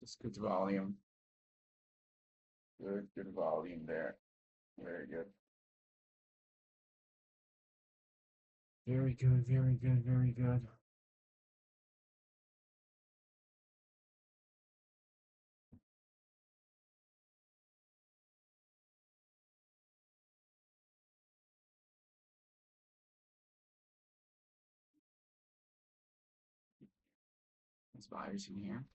It's good volume. Good volume there. Very good. Very good, very good, very good. There's buyers in here.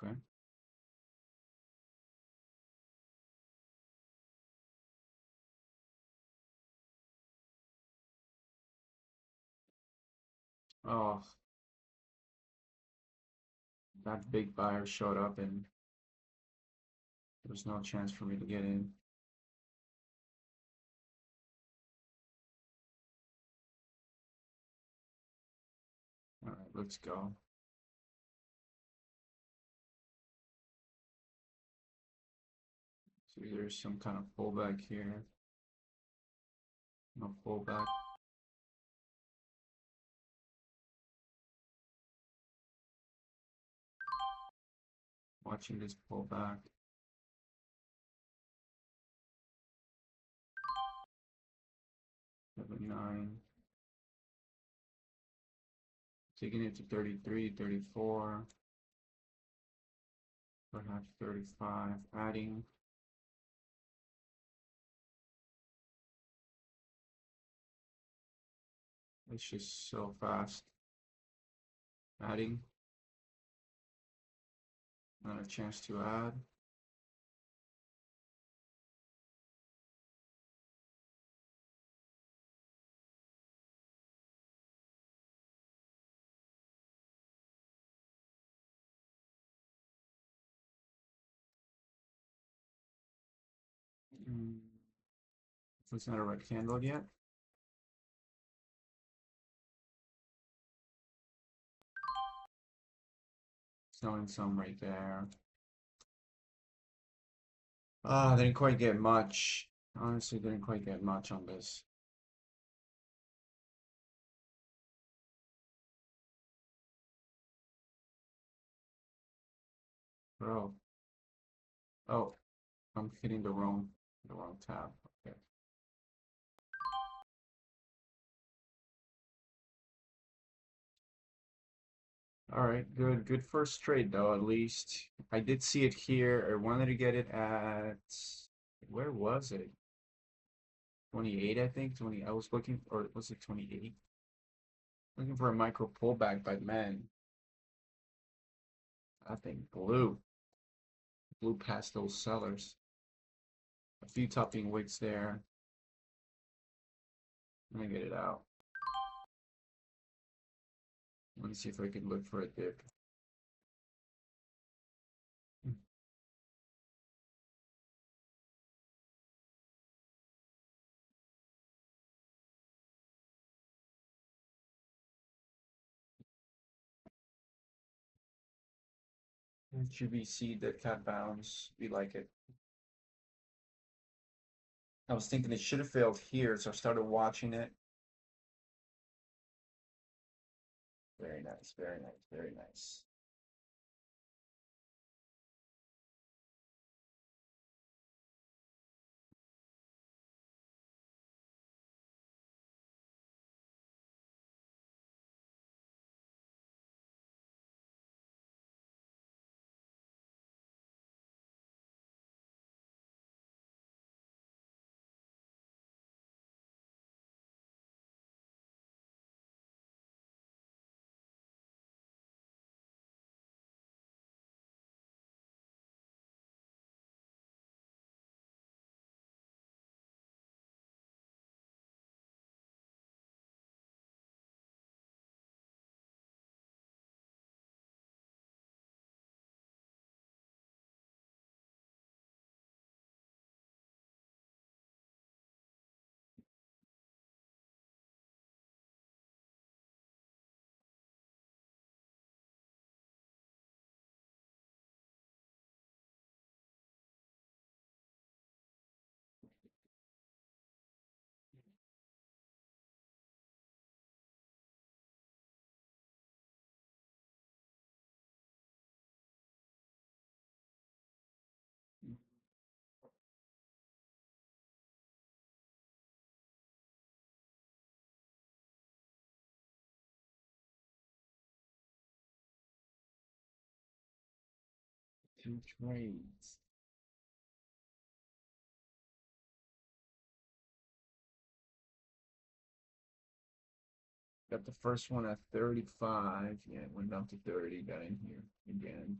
Okay. Oh, that big buyer showed up and there was no chance for me to get in. All right, let's go. So there's some kind of pullback here. No pullback. Watching this pullback. 79. Taking it to 33, 34. Perhaps 35. Adding. It's just so fast. Adding. Not a chance to add. So it's not a rectangle yet. Selling some right there. Ah, didn't quite get much. Honestly, didn't quite get much on this. Bro. Oh, I'm hitting the wrong tab. Okay. All right, good first trade though, at least. I did see it here. I wanted to get it at, where was it? 28, I think. 20. I was looking, or was it 28? Looking for a micro pullback, but man, I think blew past those sellers. A few topping wicks there. Let me get it out. Let me see if I can look for a dip. HUBC, dead cat bounce. We like it. I was thinking it should have failed here, so I started watching it. Very nice, very nice, very nice. Two trades. Got the first one at 35. Yeah, it went down to 30. Got in here again.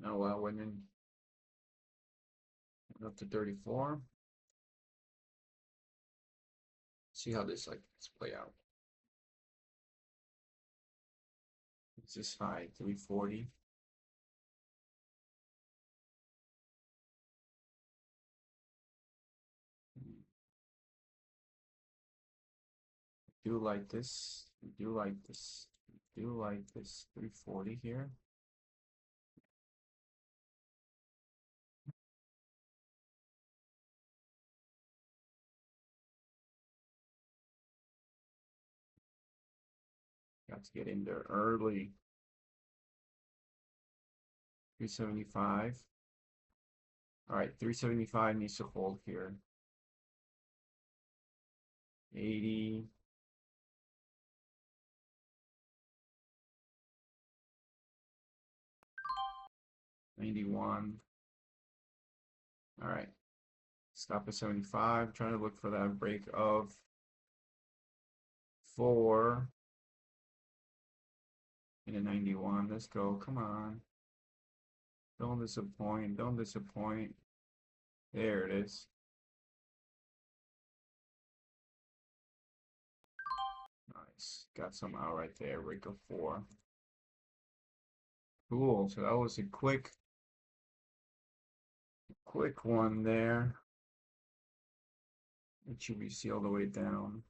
Oh wow, went up to 34. See how this play out. It's this high, 340. Do like this. Do like this. Do like this. 340 here. Got to get in there early. 375. All right, 375 needs to hold here. 80. 91. All right. Stop at 75. Trying to look for that break of 4 in a 91. Let's go. Come on. Don't disappoint. Don't disappoint. There it is. Nice. Got some out right there. Break of 4. Cool. So that was a quick one there. HUBC all the way down.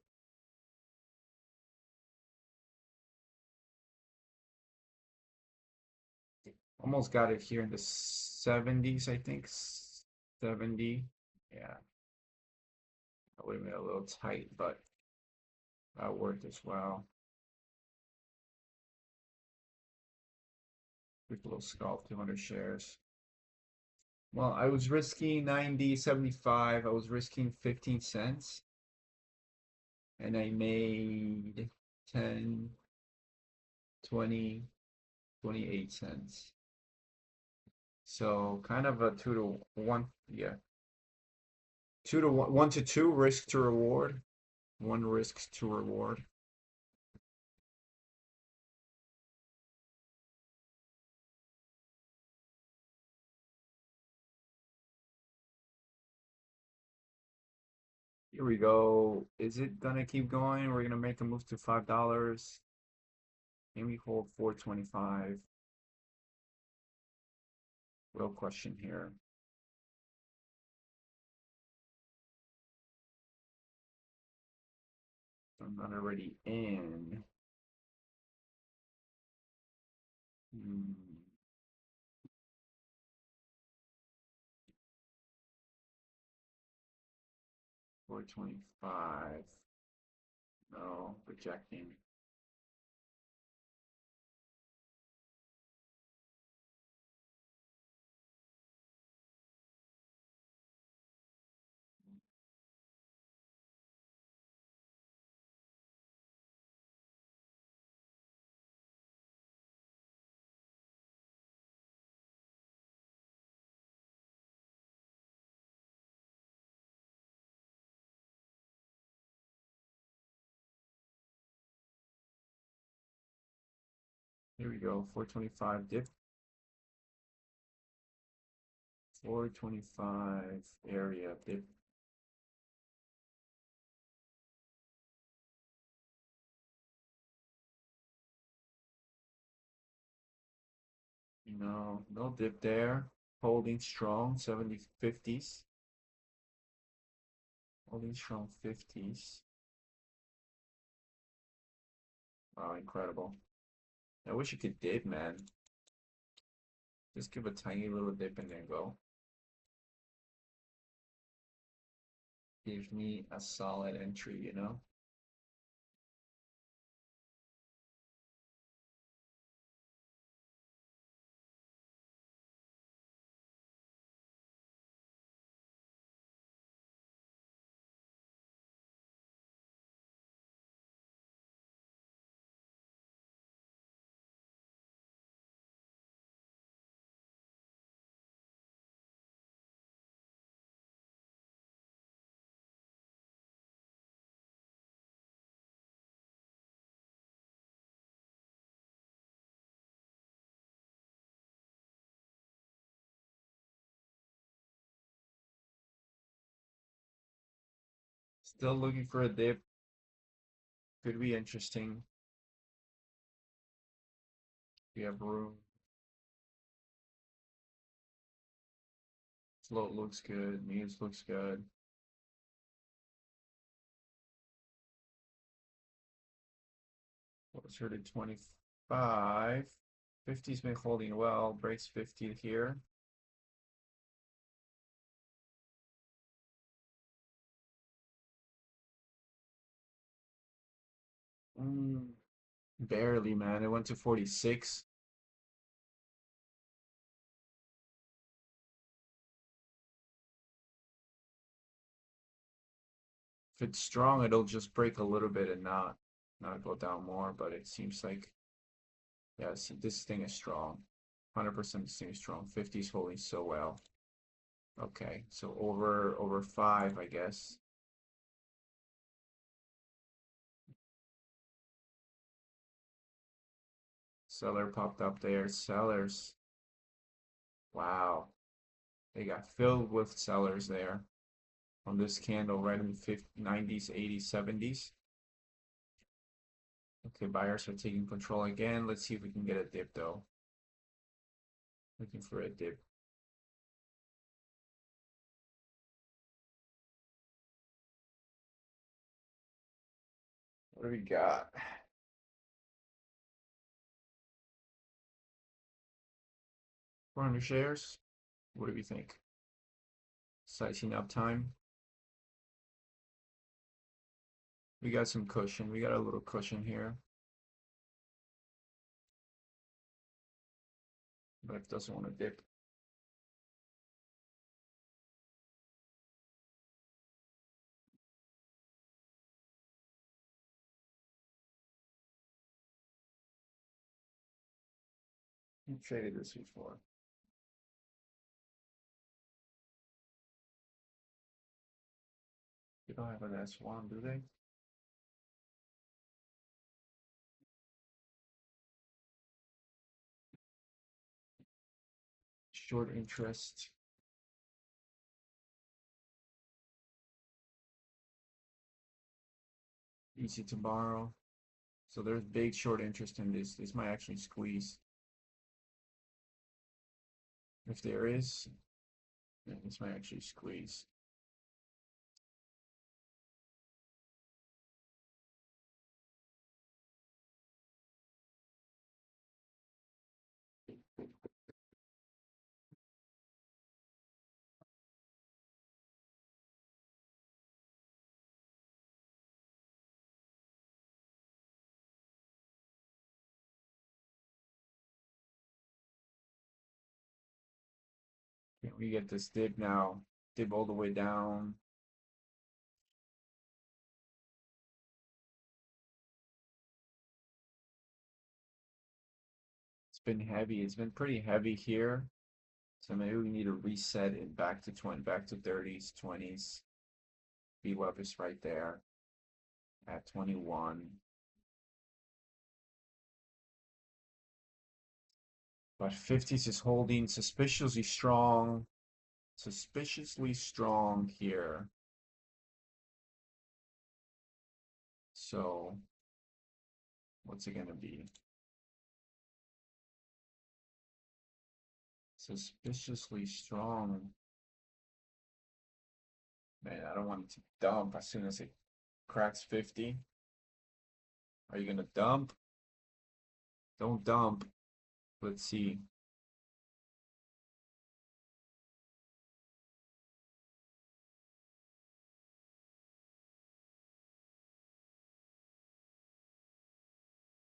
Almost got it here in the 70s, I think. 70. Yeah. That would have been a little tight, but that worked as well. Quick little scalp, 200 shares. Well, I was risking 90, 75. I was risking 15 cents. And I made 10, 20, 28 cents. So kind of a 2 to 1, yeah. 2 to 1, 1 to 2 risk to reward. 1 risk to reward. Here we go. Is it gonna keep going? We're gonna make a move to $5. Can we hold 425? Real question here. I'm not already in. 425. No, rejecting. Here we go. 425 dip. 425 area dip. No, no dip there. Holding strong, 70 50s. Holding strong 50s. Wow, incredible. I wish you could dip, man. Just give a tiny little dip and then go. Give me a solid entry, you know? Still looking for a dip. Could be interesting. We have room. Float looks good. News looks good. Closer to 25. 50's been holding well. Breaks 50 here. Mm, barely, man. It went to 46. If it's strong, it'll just break a little bit and not go down more. But it seems like, yeah, see, this thing is strong. 100% this thing is strong. 50 is holding so well. Okay, so over 5, I guess. Seller popped up there. Sellers. Wow. They got filled with sellers there on this candle right in the 50, 90s, 80s, 70s. Okay, buyers are taking control again. Let's see if we can get a dip though. Looking for a dip. What do we got? 400 shares. What do we think? Sizing up time. We got some cushion. We got a little cushion here. But it doesn't want to dip. We traded this before. They don't have an S1, do they? Short interest. Easy to borrow. So there's big short interest in this. This might actually squeeze. If there is, yeah, this might actually squeeze. Can we get this dip now? Dip all the way down. It's been heavy. It's been pretty heavy here. So maybe we need to reset it back to 20, back to 30s, 20s. VWAP is right there at 21. But 50s is holding suspiciously strong here. So what's it gonna be? Suspiciously strong. Man, I don't want it to dump as soon as it cracks 50. Are you gonna dump? Don't dump. Let's see.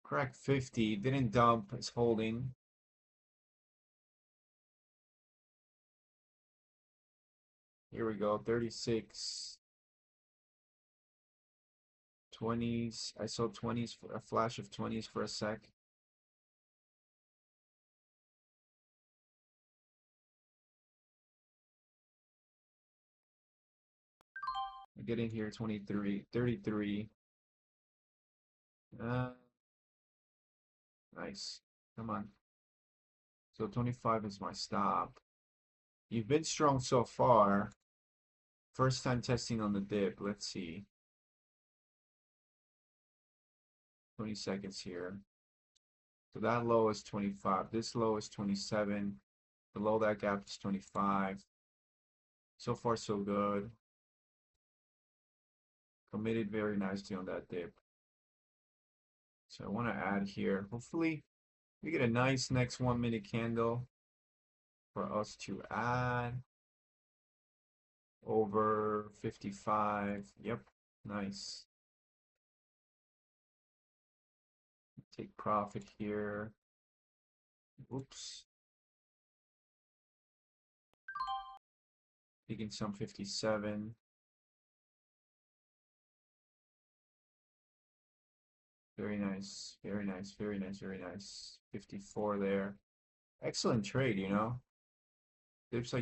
Cracked 50, didn't dump, it's holding. Here we go, 36. 20s. I saw 20s for a flash of 20s for a sec. I get in here 23, 33. Uh, nice. Come on. So 25 is my stop. You've been strong so far. First time testing on the dip. Let's see. 20 seconds here. So that low is 25. This low is 27. Below that gap is 25. So far, so good. Committed very nicely on that dip. So I want to add here. Hopefully, we get a nice next 1 minute candle for us to add over 55. Yep, nice. Take profit here. Oops. Taking some 57. Very nice, very nice, very nice, very nice. 54 there. Excellent trade, you know. Dips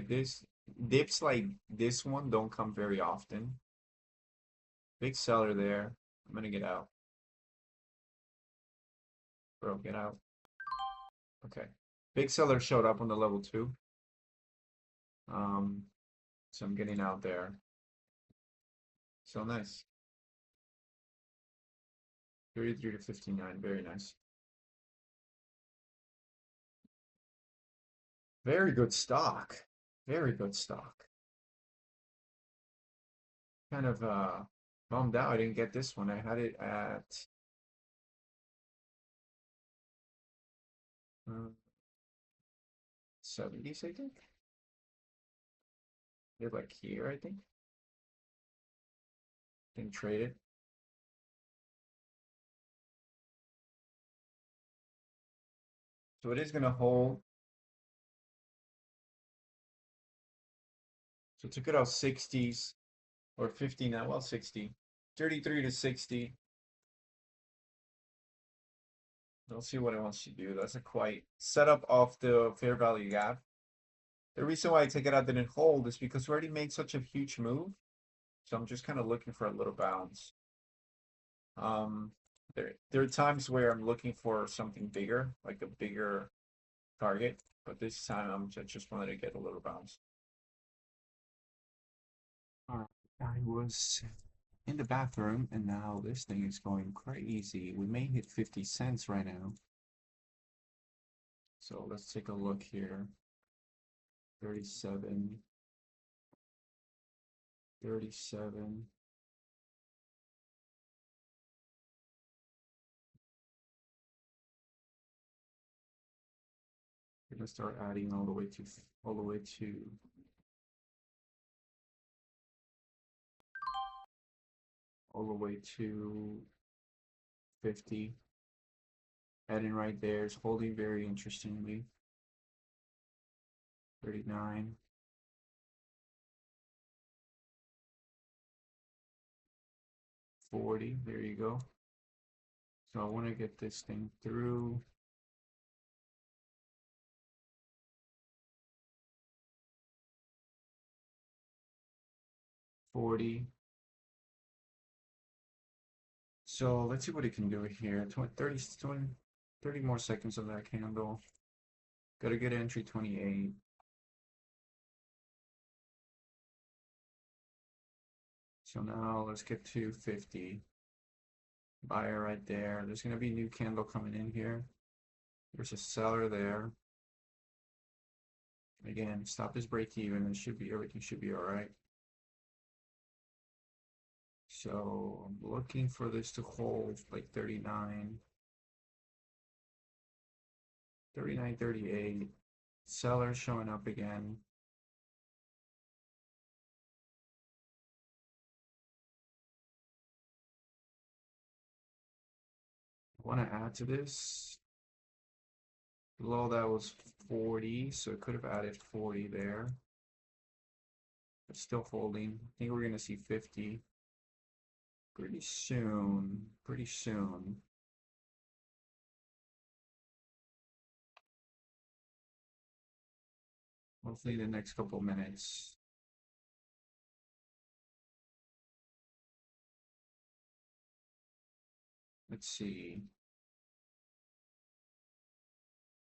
like this one don't come very often. Big seller there. I'm gonna get out. Bro, get out. Okay. Big seller showed up on the level 2. Um, so I'm getting out there. So nice. 33 to 59. Very nice. Very good stock. Very good stock. Kind of bummed out I didn't get this one. I had it at 70s, I think. Did like here, I think. Didn't trade it. So it is gonna hold. So took it out 60s or 59, well 60. 33 to 60. Let's see what it wants to do. That's a quite setup off the fair value gap. The reason why I take it out didn't hold is because we already made such a huge move. So I'm just kind of looking for a little bounce. Um, there are times where I'm looking for something bigger, like a bigger target, but this time I just wanted to get a little bounce. All right, I was in the bathroom and now this thing is going crazy. We may hit 50 cents right now. So let's take a look here. 37, 37. We're gonna start adding all the way to all the way to 50. Adding right there is holding very interestingly. 39. 40. There you go. So I want to get this thing through. $40. So let's see what it can do here. 30 more seconds of that candle. Gotta get entry 28. So now let's get to 50. Buyer right there. There's gonna be a new candle coming in here. There's a seller there. Again, stop this break even. It should be everything should be all right. So I'm looking for this to hold like 39, 39, 38. Seller showing up again. I want to add to this. Below that was 40, so it could have added 40 there. But still holding. I think we're going to see 50 pretty soon. Pretty soon. Hopefully the next couple minutes. Let's see.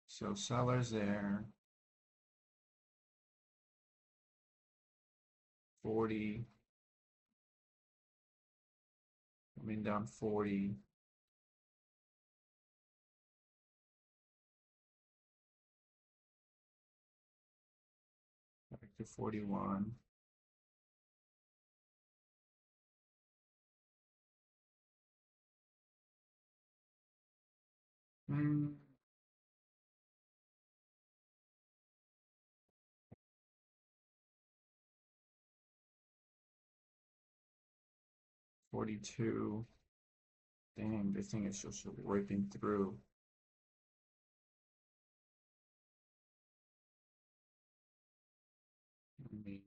So sellers there. 40. Coming down 40. Back to 41. Mm, 42. Dang, this thing is just ripping through. I mean,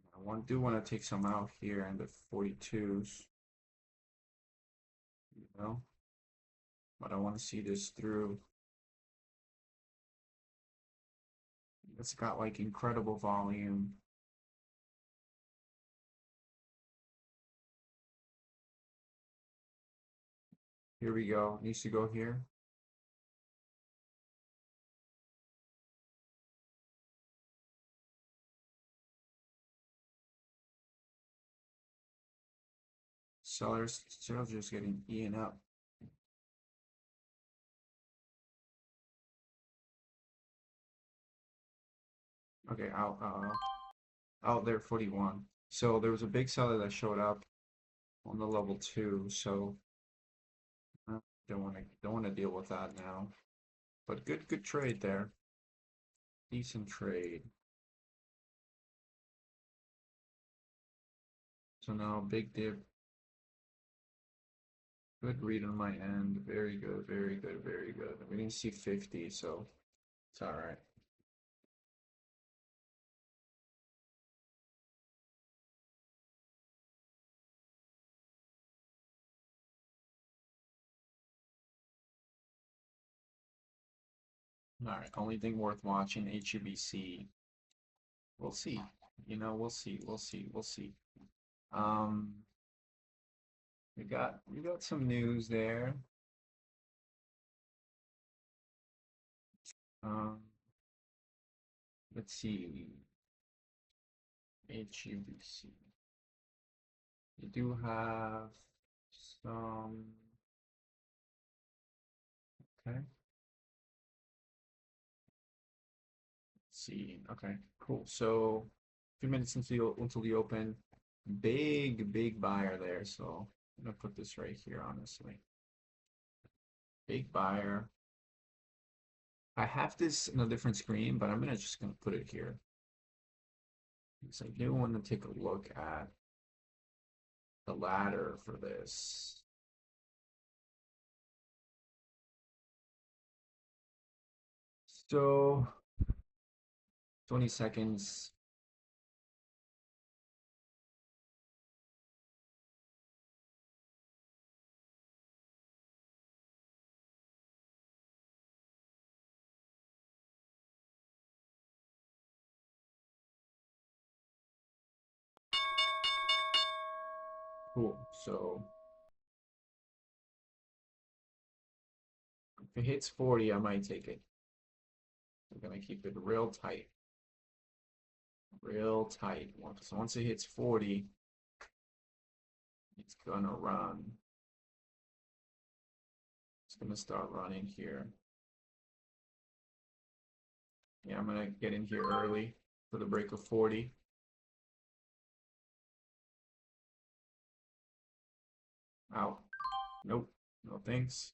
do want to take some out here in the 42s, you know, but I want to see this through. It's got like incredible volume. Here we go. Needs to go here. Sellers still just getting eaten up. Okay, out there 41. So there was a big seller that showed up on the level 2, so don't want to deal with that now. But good trade there. Decent trade. So now big dip. Good read on my end. Very good, very good, very good. We didn't see 50, so it's all right. All right, only thing worth watching, HUBC. We'll see. We'll see. We'll see. We'll see. Um, we got some news there. Um, let's see. HUBC. You do have some. Okay. Let's see. Okay. Cool. So, a few minutes until the open. Big buyer there. So I'm gonna put this right here. Honestly, big buyer. I have this in a different screen, but I'm just gonna put it here because I do want to take a look at the ladder for this. So 20 seconds. Cool. So if it hits 40, I might take it. I'm gonna keep it real tight. Real tight. Once it hits 40, it's gonna run. It's gonna start running here. Yeah, I'm gonna get in here early for the break of 40. Out. Nope. No thanks.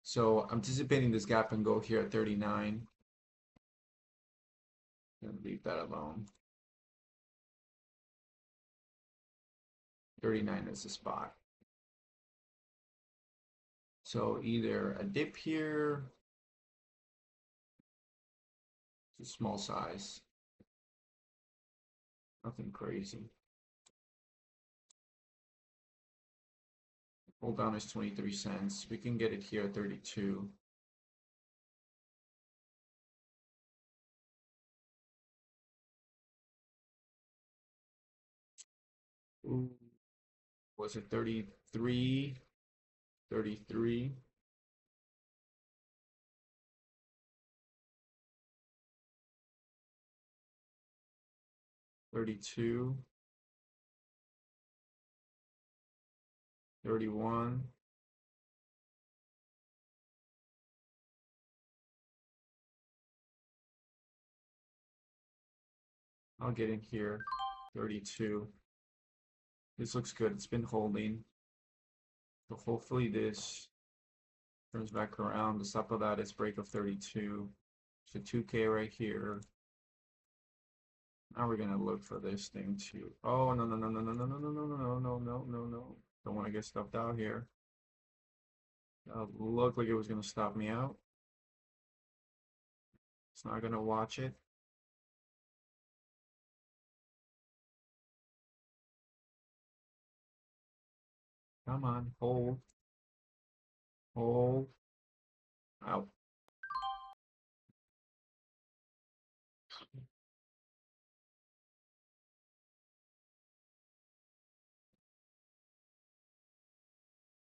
So anticipating this gap and go here at 39. Gonna leave that alone. 39 is the spot. So either a dip here, it's a small size, nothing crazy. Hold down is 23 cents. We can get it here at 32. Ooh. Was it 33? 33. 32. 31. I'll get in here. 32. This looks good. It's been holding. So hopefully this turns back around. The top of that is break of 32. So 2K right here. Now we're gonna look for this thing too. Oh no no no no no no no no no no no no no no. Don't want to get stuffed out here. Looked like it was gonna stop me out. It's not gonna watch it. Come on, hold, hold, out.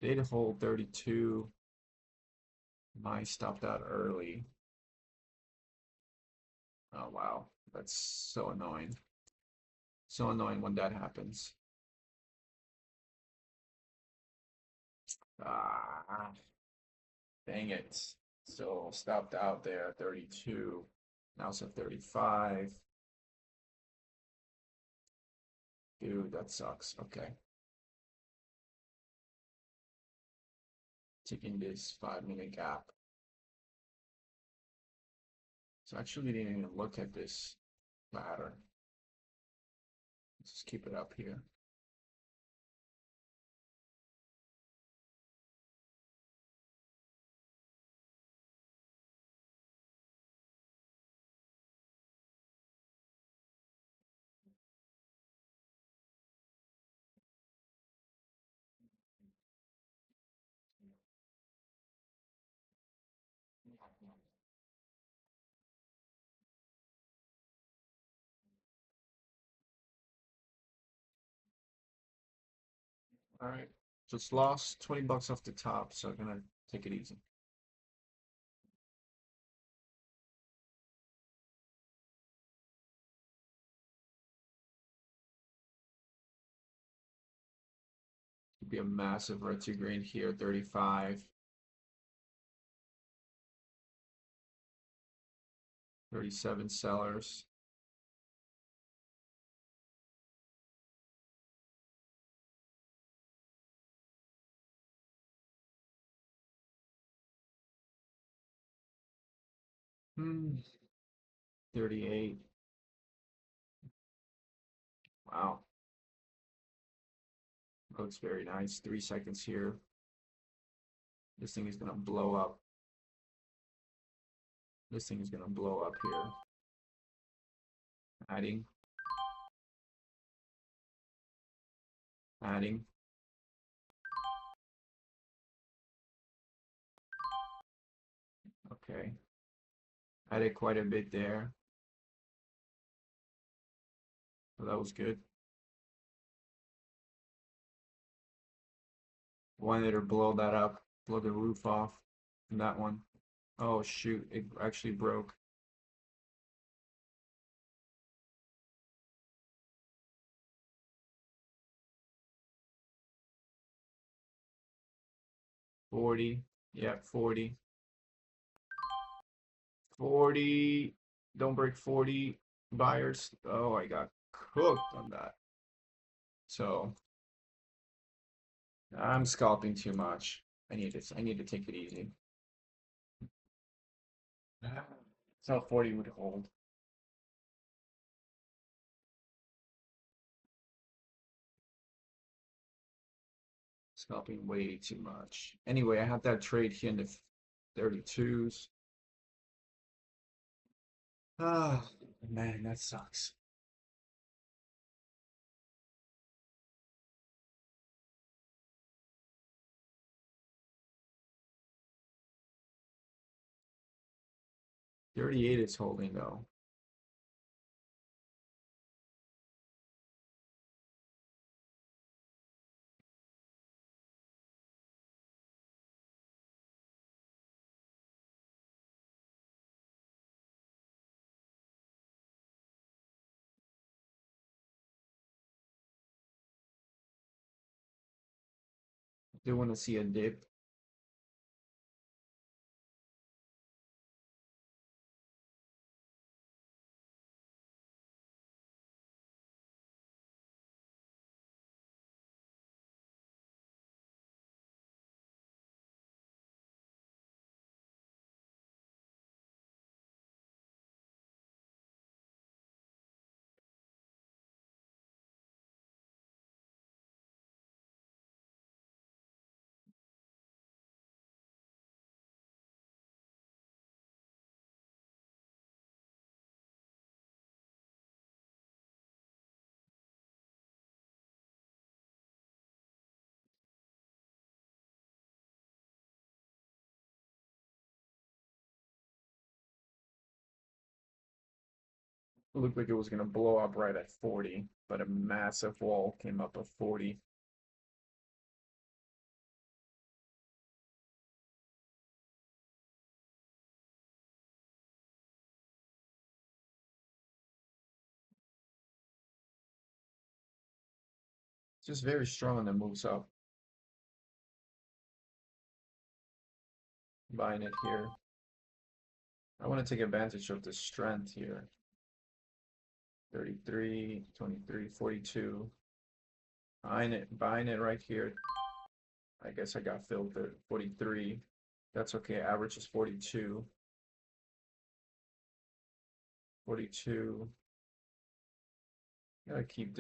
Data hold 32. I stopped out early. Oh wow, that's so annoying. So annoying when that happens. Ah, dang it. So stopped out there at 32. Now it's at 35. Dude, that sucks. Okay. Taking this 5-minute gap. So actually didn't even look at this pattern. Let's just keep it up here. All right. Just lost 20 bucks off the top, so I'm gonna take it easy. Could be a massive red to green here, 35. 37 sellers. Hmm. 38. Wow. Looks very nice. 3 seconds here. This thing is gonna blow up. This thing is gonna blow up here. Adding. Adding. Okay. Added quite a bit there. So that was good. Wanted to blow that up, blow the roof off from that one. Oh shoot, it actually broke. $40. Yeah, 40. 40. Don't break 40 buyers. Oh, I got cooked on that. So I'm scalping too much. I need to take it easy. So 40 would hold. Scalping way too much. Anyway, I had that trade here in the 32s. Ah, man, that sucks. 38 is holding though. Do want to see a dip. It looked like it was going to blow up right at 40, but a massive wall came up at 40. It's just very strong and then moves up. Buying it here. I want to take advantage of the strength here. 33, 23, 42. Buying it right here. I guess I got filled at 43. That's okay. Average is 42. 42. Gotta keep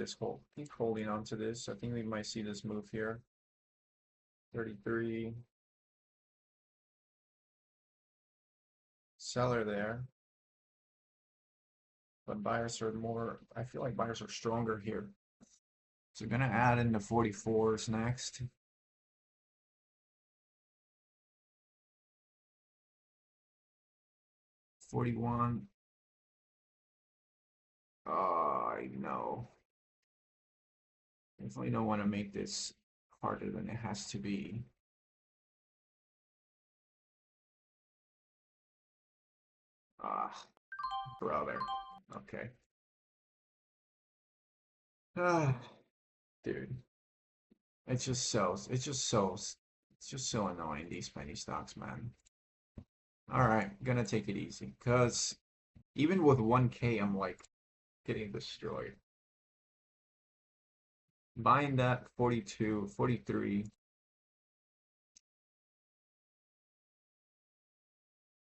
holding on to this. I think we might see this move here. 33. Seller there. But buyers are more, I feel like buyers are stronger here. So gonna add in the 44s next. 41. I know. Definitely don't want to make this harder than it has to be. Ah, brother. Okay. Ah, dude. It's just so annoying, these penny stocks, man. All right, gonna take it easy. Because even with 1K, I'm like getting destroyed. Buying that 42, 43.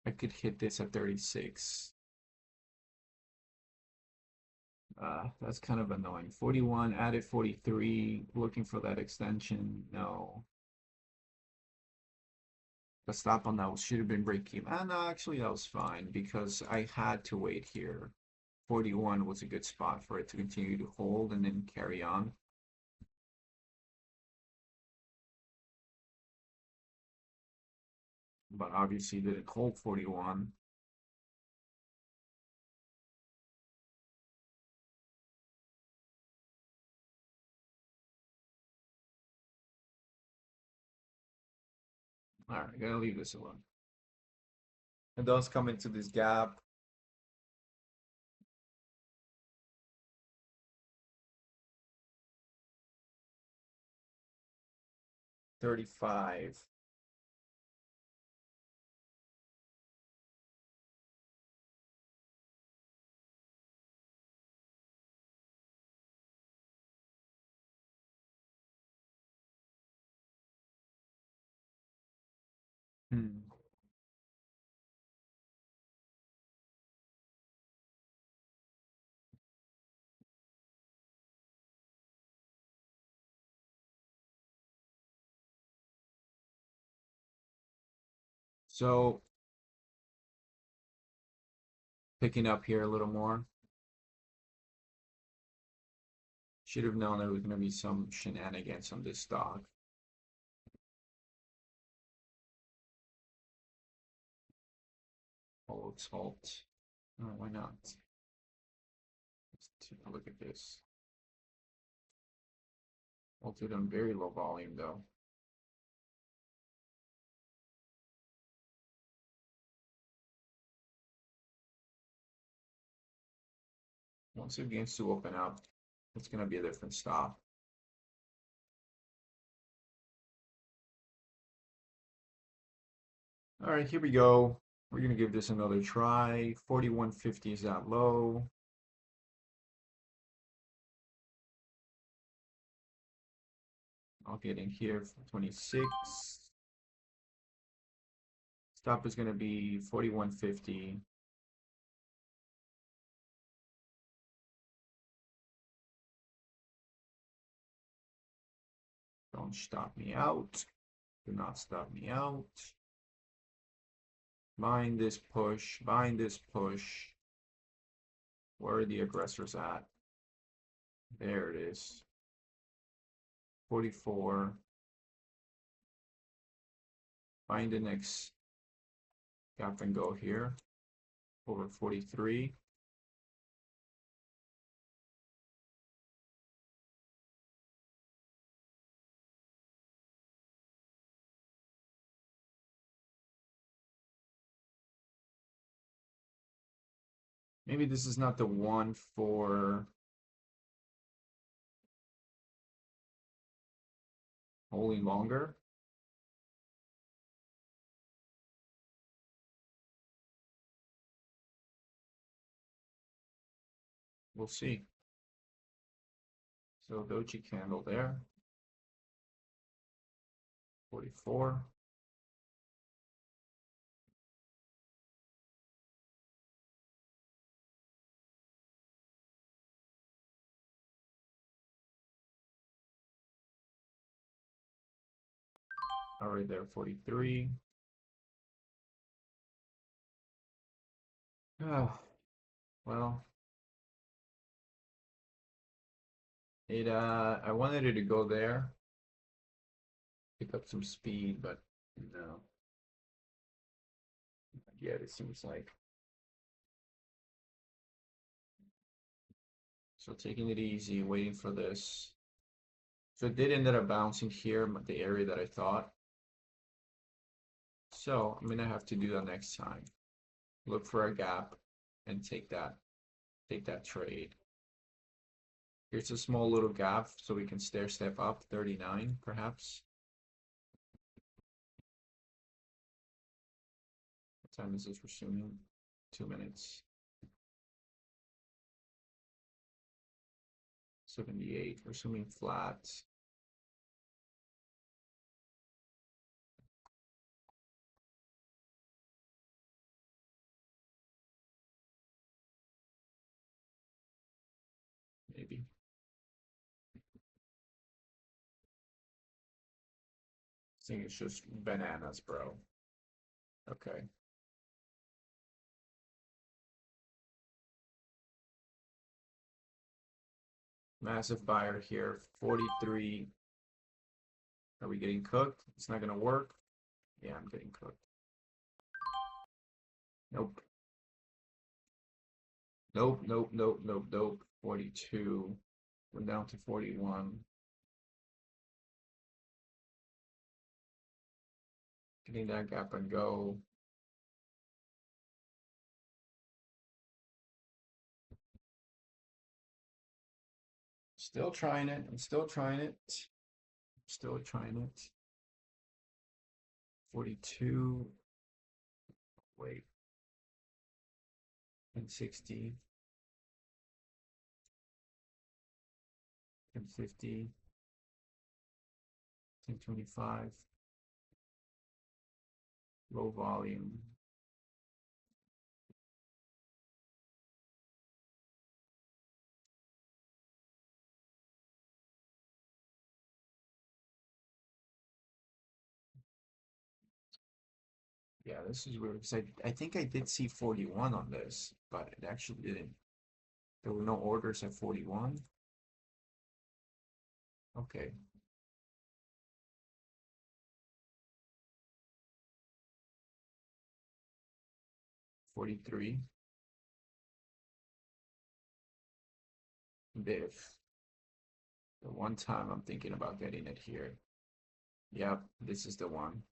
I could hit this at 36. That's kind of annoying. 41, added 43, looking for that extension. No. The stop on that should have been break even. No, actually, that was fine because I had to wait here. 41 was a good spot for it to continue to hold and then carry on. But obviously didn't hold 41. All right, gotta leave this alone. It does come into this gap. 35. Hmm. So picking up here a little more. Should have known there was going to be some shenanigans on this stock. Hold, halt. Oh, why not? Let's take a look at this. Halted on very low volume though. Once it begins to open up, it's going to be a different stop. All right, here we go. We're gonna give this another try. 4150 is that low. I'll get in here for 26. Stop is gonna be 4150. Don't stop me out. Do not stop me out. Bind this push. Bind this push. Where are the aggressors at? There it is. 44. Find the next gap and go here. Over 43. Maybe this is not the one for holding longer. We'll see. So doji candle there. 44. All right there, 43. Ah, well, I wanted it to go there, pick up some speed, but no. Yeah, it seems like. So taking it easy, waiting for this. So it did end up bouncing here, the area that I thought. So I'm gonna have to do that next time. Look for a gap and take that trade. Here's a small little gap so we can stair step up 39 perhaps. What time is this resuming? 2 minutes. 78, resuming flat. Maybe. I think it's just bananas, bro. Okay. Massive buyer here, 43. Are we getting cooked? It's not gonna work. Yeah, I'm getting cooked. Nope. Nope, nope, nope, nope, nope. 42. We're down to 41. Getting that gap and go. Still trying it. I'm still trying it. Still trying it. 42. Wait. And 60. And 50. 1025. Low volume. Yeah, this is weird because I think I did see 41 on this, but it actually didn't. There were no orders at 41. Okay. 43. Div. The one time I'm thinking about getting it here. Yep, this is the one.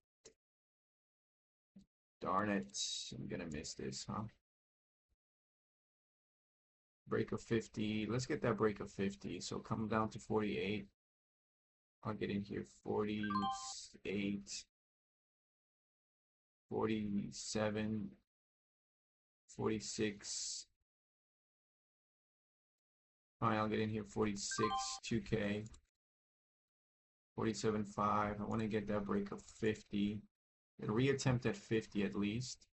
Darn it. I'm gonna miss this, huh? Break of 50. Let's get that break of 50. So come down to 48. I'll get in here 48. 47, 46. Fine, I'll get in here 46, 2K, 47.5. I want to get that break of 50. And reattempt at 50 at least.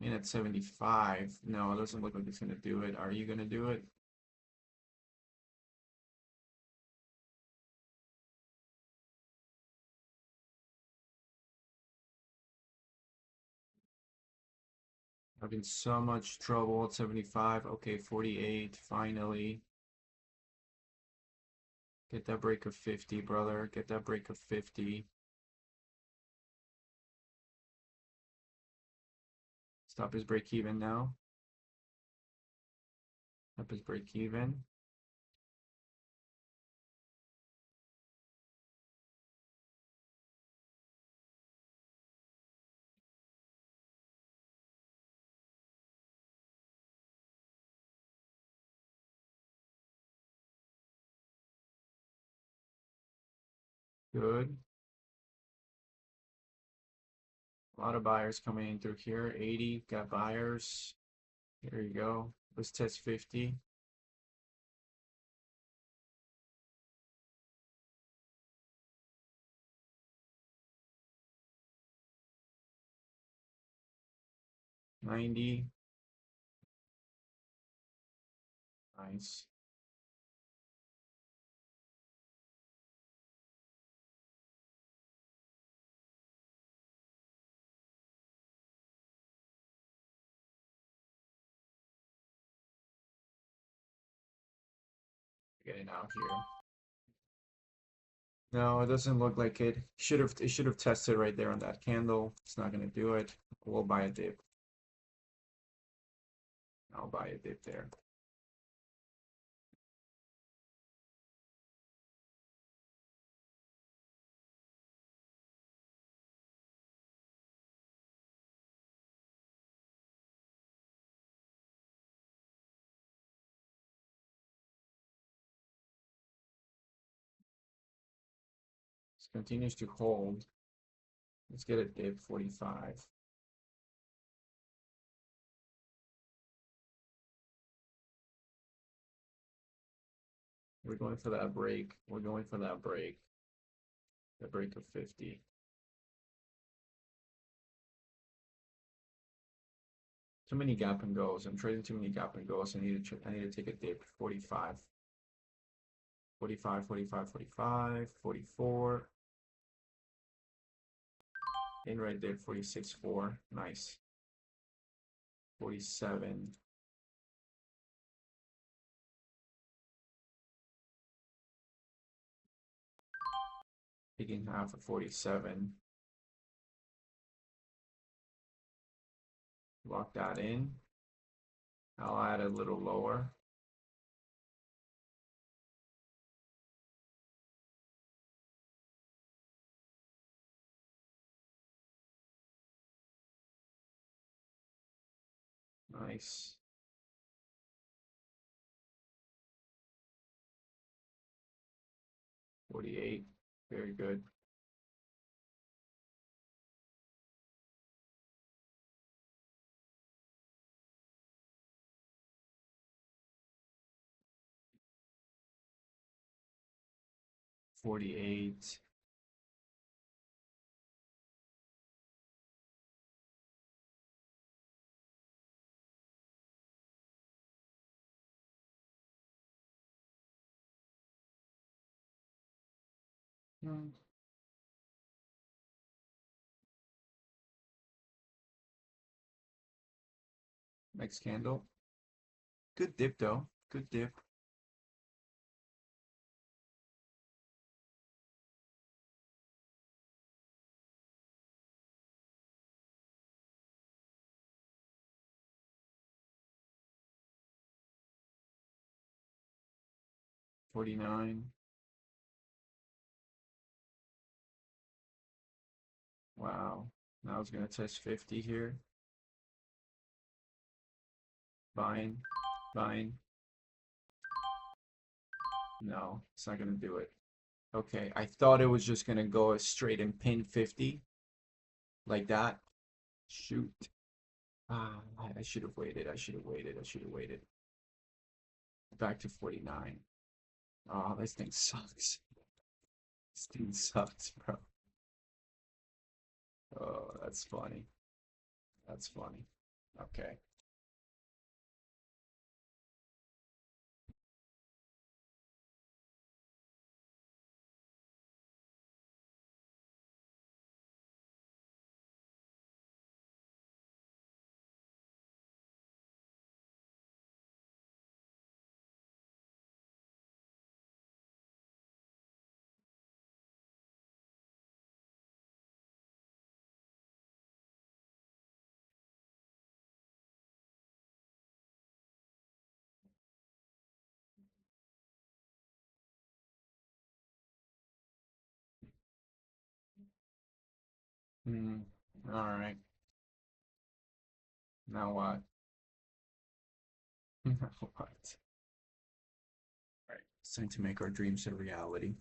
In at 75. No, it doesn't look like it's going to do it. Are you going to do it? Having so much trouble at 75. Okay, 48. Finally. Get that break of 50, brother. Get that break of 50. Stop his break even now. Stop his break even. Good. A lot of buyers coming in through here. 80, got buyers. Here you go. Let's test 50. $90. Nice. Getting out here. No, it doesn't look like it. It should have tested right there on that candle. It's not gonna do it. We'll buy a dip. I'll buy a dip there. This continues to hold. Let's get a dip 45. We're going for that break. We're going for that break. The break of 50. Too many gap and goes. I'm trading too many gap and goes. I need to take a dip. 45. 45, 45, 45, 44. In right there, 46.4. Nice. 47. Taking half of 47. Lock that in. I'll add a little lower. Nice. $48. Very good. $48. Hmm. Next candle. Good dip though. Good dip. 49. Wow. Now it's gonna test 50 here. Buying. Buying. No, it's not gonna do it. Okay, I thought it was just gonna go straight and pin 50 like that. Shoot. Ah, I should have waited. I should have waited. I should have waited. Back to 49. Oh, this thing sucks. This thing sucks, bro. Oh, that's funny. That's funny. Okay. Hmm. All right. Now what? Now what? Right. It's time to make our dreams a reality.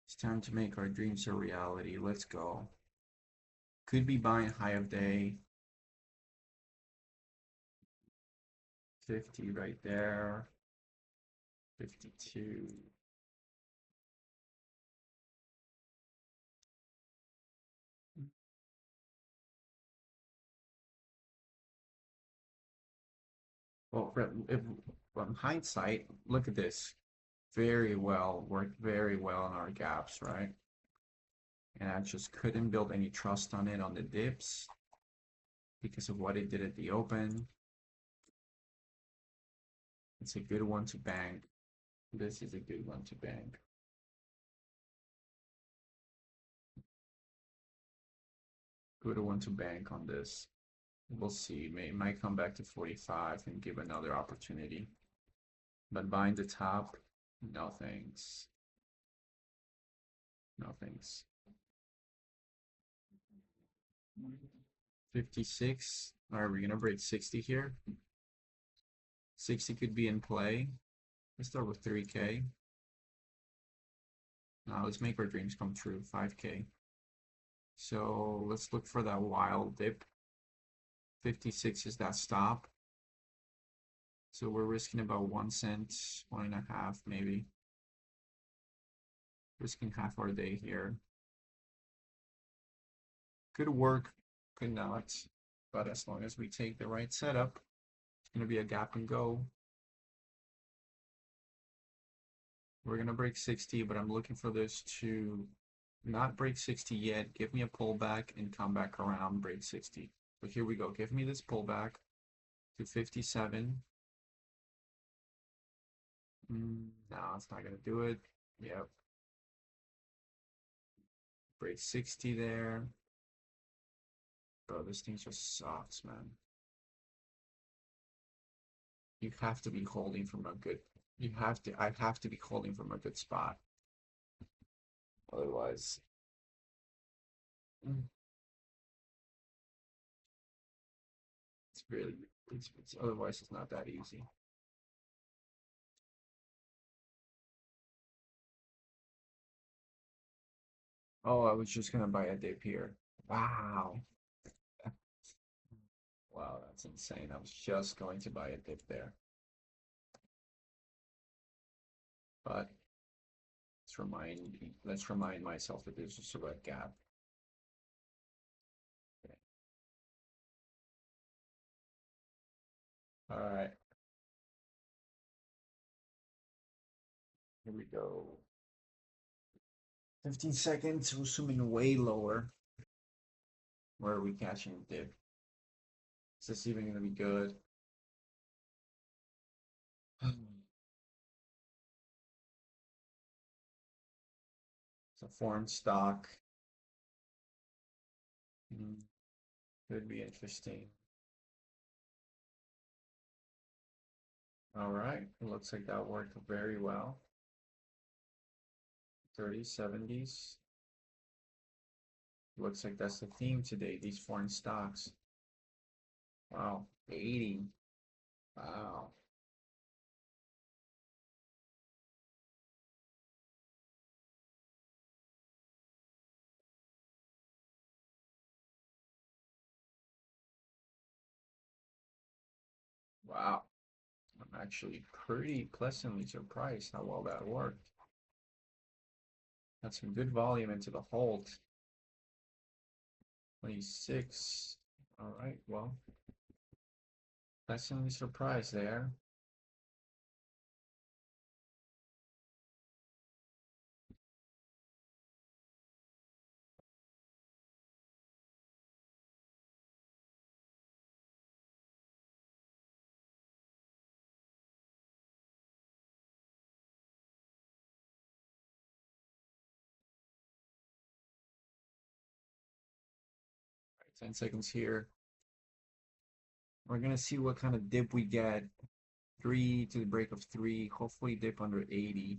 It's time to make our dreams a reality. Let's go. Could be buying high of day. 50 right there. 52. Well, if from hindsight, look at this. Very well, worked very well on our gaps, right? And I just couldn't build any trust on it on the dips because of what it did at the open. It's a good one to bank. This is a good one to bank. Good one to bank on this. We'll see. It might come back to 45 and give another opportunity. But buying the top, no thanks. No thanks. 56. All right, we're gonna break 60 here. 60 could be in play. Let's start with 3K. Now let's make our dreams come true. 5K. So let's look for that wild dip. 56 is that stop. So we're risking about 1 cent, 1.5 maybe. Risking half our day here. Could work, could not. But as long as we take the right setup, it's gonna be a gap and go. We're gonna break 60, but I'm looking for this to not break 60 yet. Give me a pullback and come back around, break 60. But here we go. Give me this pullback to 57. No, it's not gonna do it. Yep. Break 60 there. Bro, this thing just sucks, man. You have to be holding from a good. I have to be holding from a good spot. Otherwise, mm, it's really, otherwise it's not that easy. Oh, I was just gonna buy a dip here. Wow. Wow, that's insane. I was just going to buy a dip there. But let's remind myself that there's just a red gap. Okay. All right, here we go. 15 seconds, we're zooming way lower. Where are we catching a dip? Is this even gonna be good? It's a foreign stock. Could be interesting. All right, it looks like that worked very well. 30s, 70s. Looks like that's the theme today, these foreign stocks. Wow, 80. Wow. Wow. I'm actually pretty pleasantly surprised how well that worked. Had some good volume into the hold. 26. All right, well, pleasantly surprised there. All right, 10 seconds here. We're gonna see what kind of dip we get. 3 to the break of 3. Hopefully dip under 80.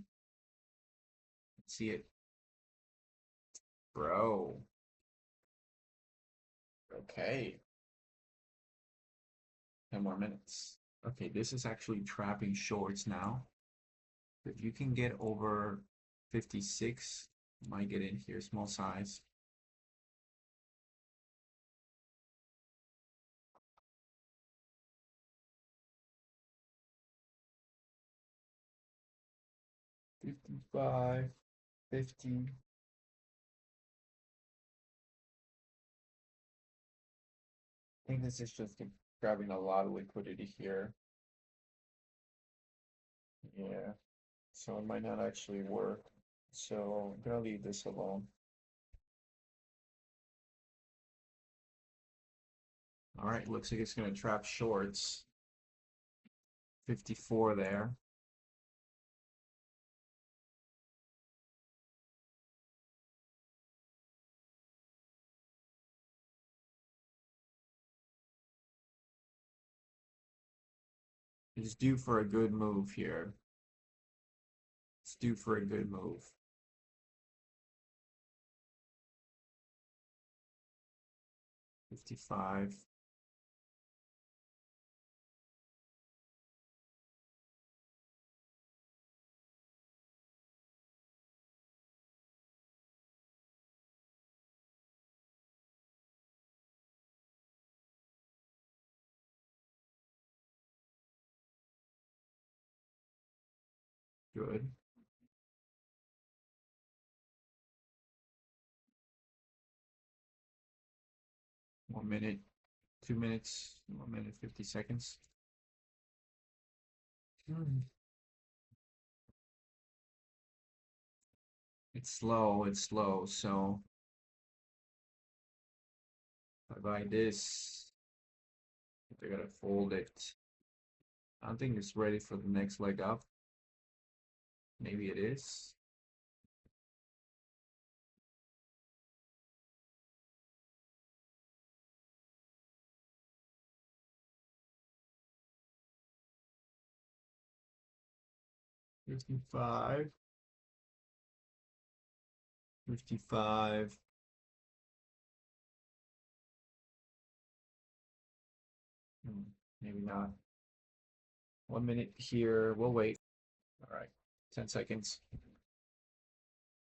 Let's see it. Bro. Okay. 10 more minutes. Okay, this is actually trapping shorts now. If you can get over 56, might get in here, small size. $55, 50. I think this is just grabbing a lot of liquidity here. Yeah, so it might not actually work. So I'm gonna leave this alone. All right, looks like it's gonna trap shorts. 54 there. It's due for a good move here. It's due for a good move. 55. Good. 1 minute, 2 minutes, 1 minute, 50 seconds. Hmm. It's slow, so if I buy this, they're gonna fold it. I don't think it's ready for the next leg up. Maybe it is. $55, 55. Maybe not. 1 minute here. We'll wait. All right. 10 seconds.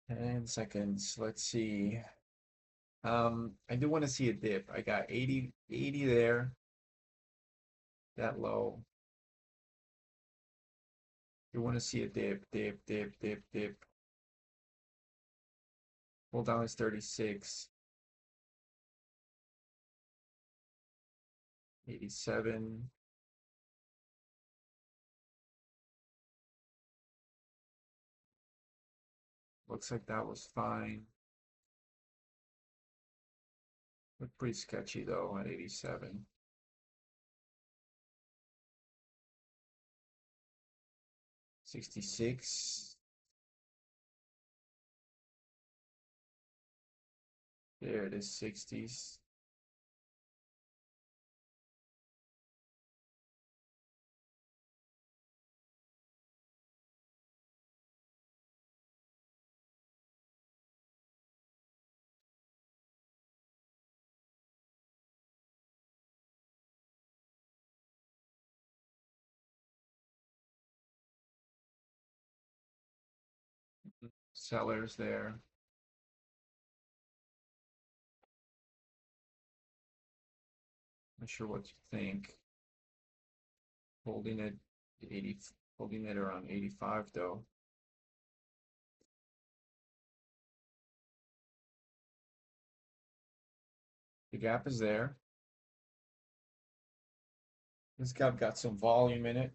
10 seconds. Let's see. I do want to see a dip. I got 80 there. That low. You want to see a dip, dip, dip, dip, dip. Pull down is 36. 87. Looks like that was fine. Looked pretty sketchy though at 87. 66. There it is, 60s. Sellers there. Not sure what you think. Holding it 80, holding it around 85 though. The gap is there. This gap got some volume in it.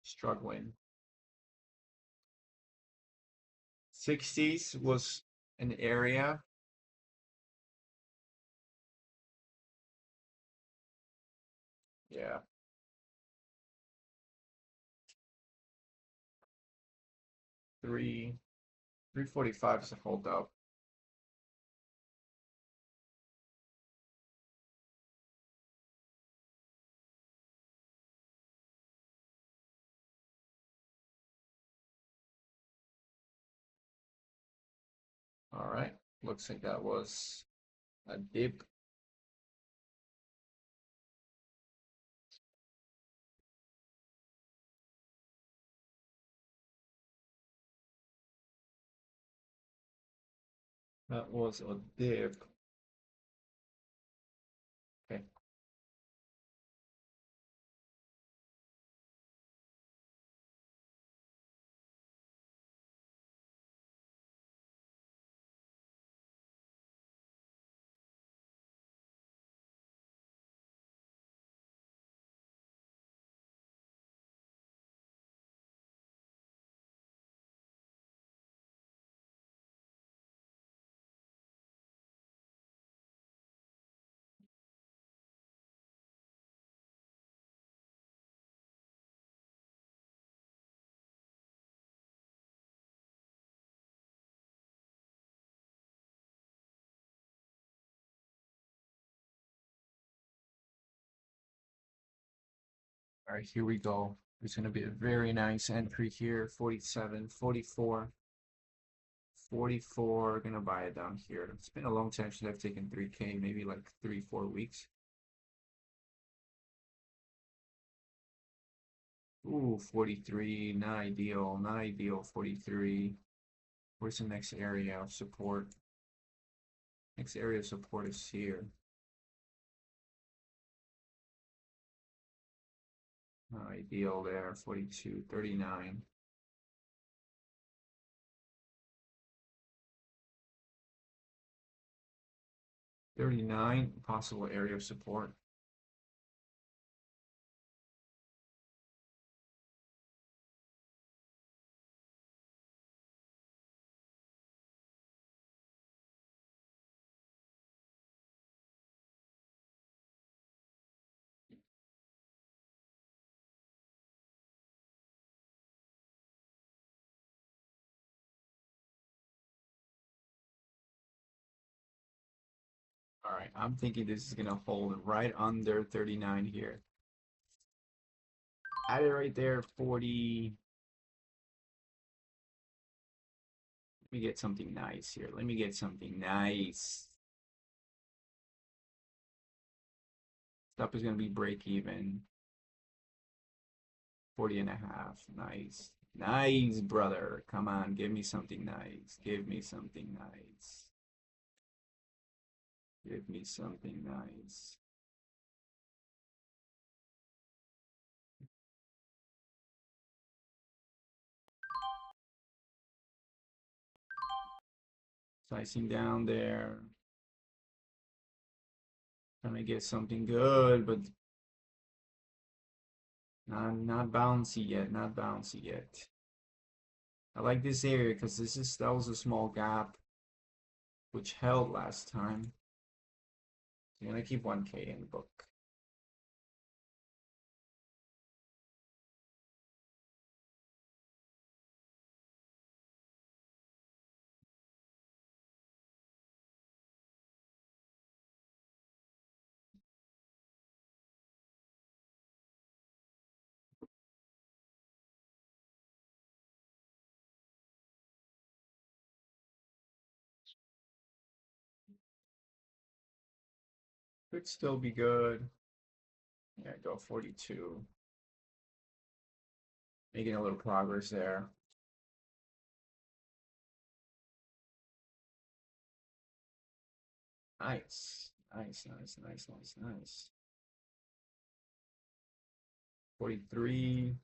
Struggling. 60s was an area. Yeah. 345 is a hold up. All right. Looks like that was a dip. That was a dip. Okay. All right, here we go. There's going to be a very nice entry here. 47, 44, 44. Gonna buy it down here. It's been a long time since I've taken 3K, maybe like 3, 4 weeks. Ooh, 43. Not ideal. Not ideal. 43. Where's the next area of support? Next area of support is here. Not ideal there. 42, 39. 39, possible area of support. All right, I'm thinking this is gonna hold right under 39 here. Add it right there, 40. Let me get something nice here. Let me get something nice. Stop is gonna be break even. 40 and a half. Nice. Nice, brother. Come on, give me something nice. Give me something nice. Give me something nice. Slicing down there. Trying to get something good, but not bouncy yet. Not bouncy yet. I like this area because that was a small gap which held last time. So I'm gonna keep 1K in the book. Could still be good. Yeah, go 42. Making a little progress there. Nice. Nice, nice, nice, nice, nice. 43.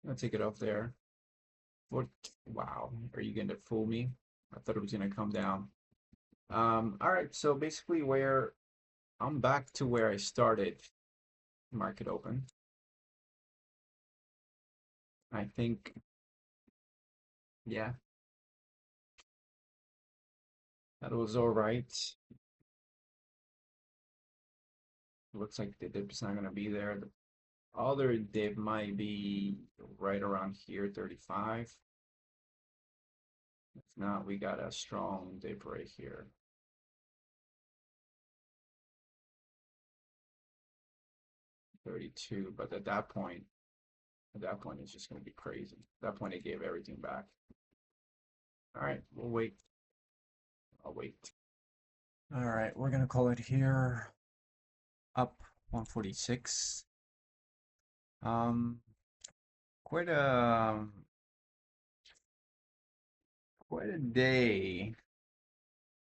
I'll take it off there. What? Wow. Are you going to fool me? I thought it was going to come down. All right. So basically where I'm back to where I started. Market open. I think, yeah, that was all right. Looks like the dip's not going to be there. The other dip might be right around here, 35. If not, we got a strong dip right here. 32, but at that point, it's just going to be crazy. At that point, it gave everything back. All right, we'll wait. I'll wait. All right, we're going to call it here. Up 146. Um, quite a quite a day.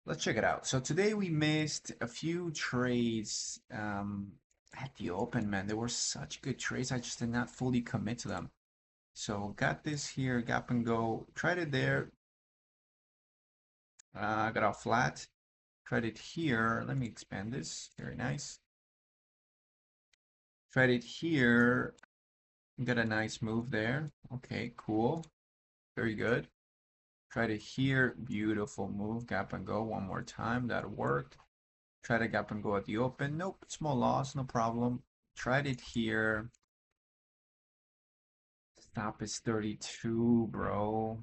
Let's check it out. So today we missed a few trades at the open, man. They were such good trades. I just did not fully commit to them. So got this here, gap and go. Tried it there. Got off flat. Tried it here. Let me expand this. Very nice. Tried it here. Got a nice move there. Okay, cool. Very good. Tried it here. Beautiful move. Gap and go one more time. That worked. Try to gap and go at the open. Nope, small loss, no problem. Tried it here. Stop is 32, bro.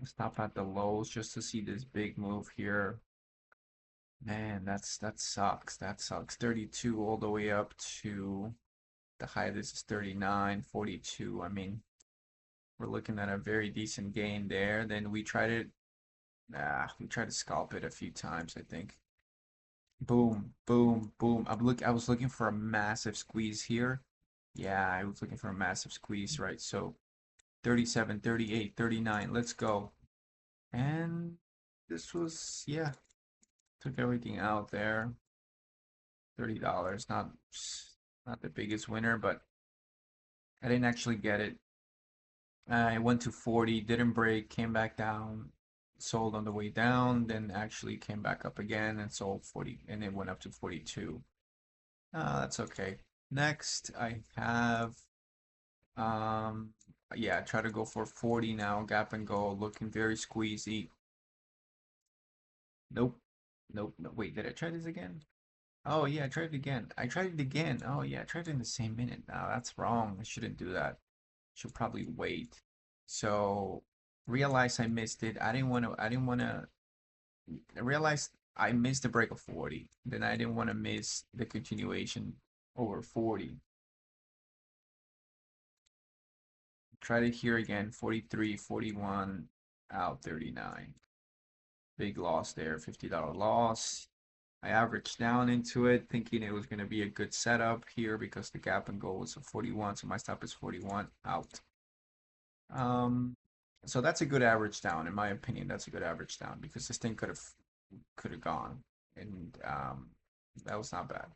Stop at the lows just to see this big move here. Man, that sucks. That sucks. 32 all the way up to the high. This is 39, 42. I mean, we're looking at a very decent gain there. Then we tried it. We tried to scalp it a few times, I think. Boom, boom, boom. I was looking for a massive squeeze here. Yeah, I was looking for a massive squeeze, right? So 37, 38, 39. Let's go. And this was, yeah, took everything out there. $30. Not the biggest winner, but I didn't actually get it. I went to 40, didn't break, came back down, sold on the way down, then actually came back up again and sold 40, and it went up to 42. That's okay. Next, I have, um, yeah, try to go for 40 now, gap and go, looking very squeezy. Nope, nope, no, wait, did I try this again? Oh, yeah, I tried it again. I tried it again. Oh, yeah, I tried it in the same minute. No, that's wrong. I shouldn't do that. Should probably wait. So, realized I missed it. I didn't want to, I realized I missed the break of 40. Then I didn't want to miss the continuation over 40. Tried it here again, 43, 41, out 39. Big loss there, $50 loss. I averaged down into it, thinking it was going to be a good setup here because the gap and go was a 41, so my stop is 41, out. So that's a good average down, in my opinion. That's a good average down because this thing could have gone, and that was not bad.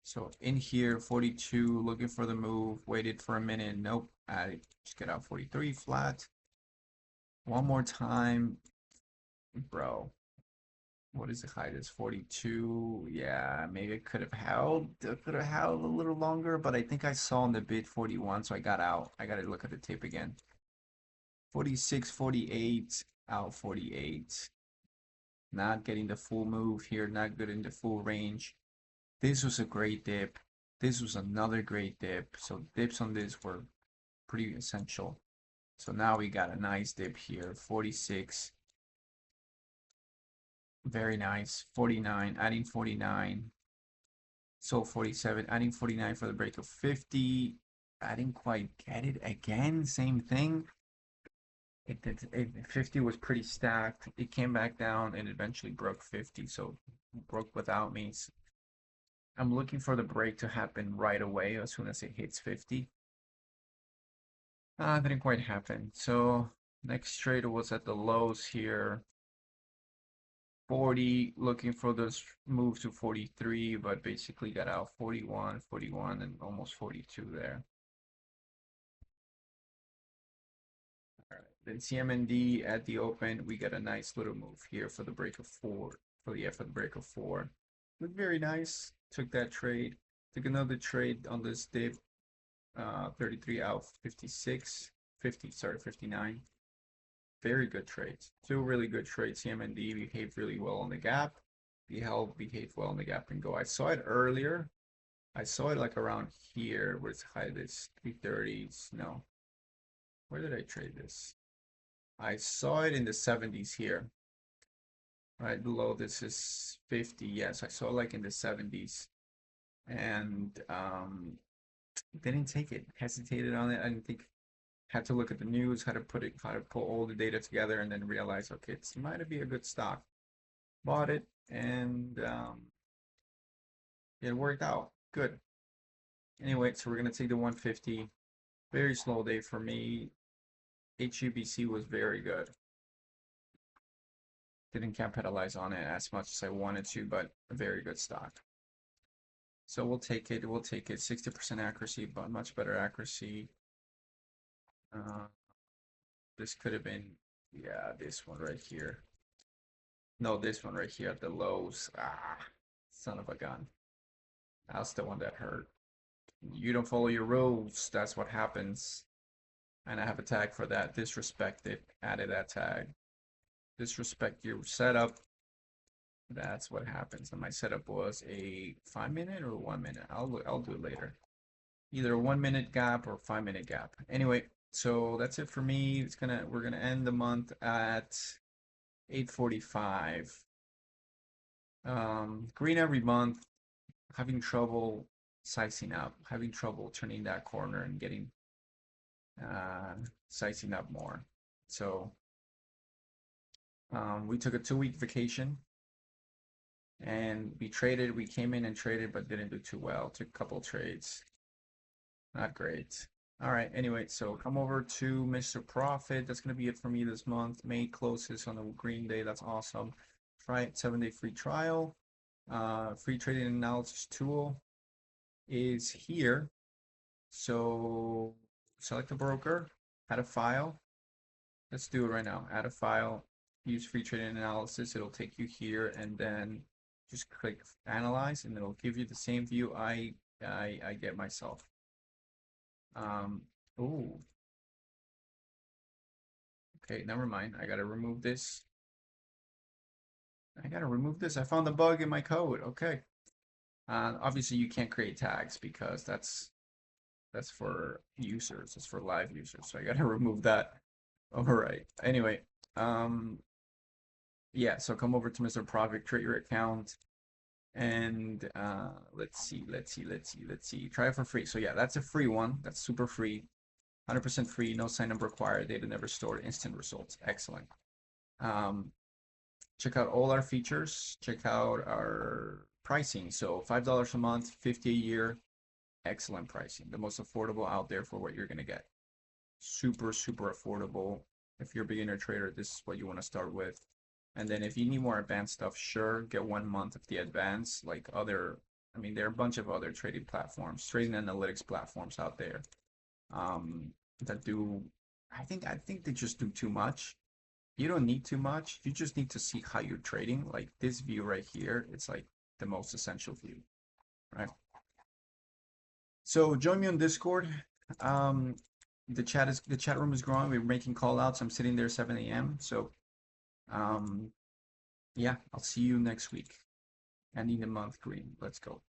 So in here, 42, looking for the move, waited for a minute. Nope, I just get out 43 flat. One more time, bro. What is the height? It's 42. Yeah, maybe it could have held. It could have held a little longer, but I think I saw in the bid 41, so I got out. I got to look at the tape again. 46, 48, out 48. Not getting the full move here, not getting the full range. This was a great dip. This was another great dip. So dips on this were pretty essential. So now we got a nice dip here, 46. Very nice. 49, adding 49. So 47, adding 49 for the break of 50. I didn't quite get it again. Same thing. 50 was pretty stacked. It came back down and eventually broke 50. So broke without me. I'm looking for the break to happen right away as soon as it hits 50. Didn't quite happen. So next trade was at the lows here. 40, looking for this move to 43, but basically got out 41, 41, and almost 42 there. All right. Then CMND at the open, we got a nice little move here for the break of 4. For the break of 4. Looked very nice. Took that trade. Took another trade on this dip. 33 out, 56, 50, sorry, 59. Very good trades. Two really good trades. CMND behaved really well on the gap. Behaved well on the gap and go. I saw it earlier. I saw it like around here where it's high, this 330s. No. Where did I trade this? I saw it in the 70s here. Right below this is 50. Yes, I saw it like in the 70s. And didn't take it. Hesitated on it. I didn't think, had to look at the news, how to pull all the data together, and then realize, okay, it might be a good stock. Bought it, and it worked out good. Anyway, so we're gonna take the 150. Very slow day for me. HUBC was very good. Didn't capitalize on it as much as I wanted to, but a very good stock. So we'll take it. We'll take it. 60% accuracy, but much better accuracy. This could have been, yeah, this one right here. No, this one right here at the lows. Son of a gun. That's the one that hurt. You don't follow your rules. That's what happens. And I have a tag for that. Disrespect it. Added that tag. Disrespect your setup. That's what happens. And my setup was a 5-minute or 1 minute. I'll do it later. Either a 1 minute gap or 5-minute gap. Anyway, so that's it for me. We're gonna end the month at 8:45. Green every month. Having trouble sizing up. Having trouble turning that corner and getting sizing up more. So we took a 2-week vacation. And we traded. We came in and traded, but didn't do too well. Took a couple trades. Not great. All right. Anyway, so come over to Mr. Profit. That's going to be it for me this month. May closes on a green day. That's awesome. Try it. 7-day free trial. Free trading analysis tool is here. So select a broker. Add a file. Let's do it right now. Add a file. Use free trading analysis. It'll take you here, and then just click analyze, and it'll give you the same view I get myself. Oh, okay, never mind. I gotta remove this. I found the bug in my code. Okay. Obviously you can't create tags because that's for users. It's for live users. So I gotta remove that. All right. Anyway, yeah. So come over to Mr. Profit, create your account, and let's see. Try it for free. So yeah, that's a free one. That's super free. 100% free, no sign up required, data never stored, instant results. Excellent. Check out all our features. Check out our pricing. So $5 a month, 50 a year. Excellent pricing. The most affordable out there for what you're going to get. Super, super affordable. If you're a beginner trader, this is what you want to start with. And then if you need more advanced stuff, sure, get 1 month of the advanced, like other, I mean, there are a bunch of other trading platforms, trading analytics platforms out there. That do, I think they just do too much. You don't need too much. You just need to see how you're trading. Like this view right here, it's like the most essential view, right? So join me on Discord. the chat room is growing. We're making call outs. I'm sitting there 7 a.m. So yeah, I'll see you next week. Ending the month green. Let's go.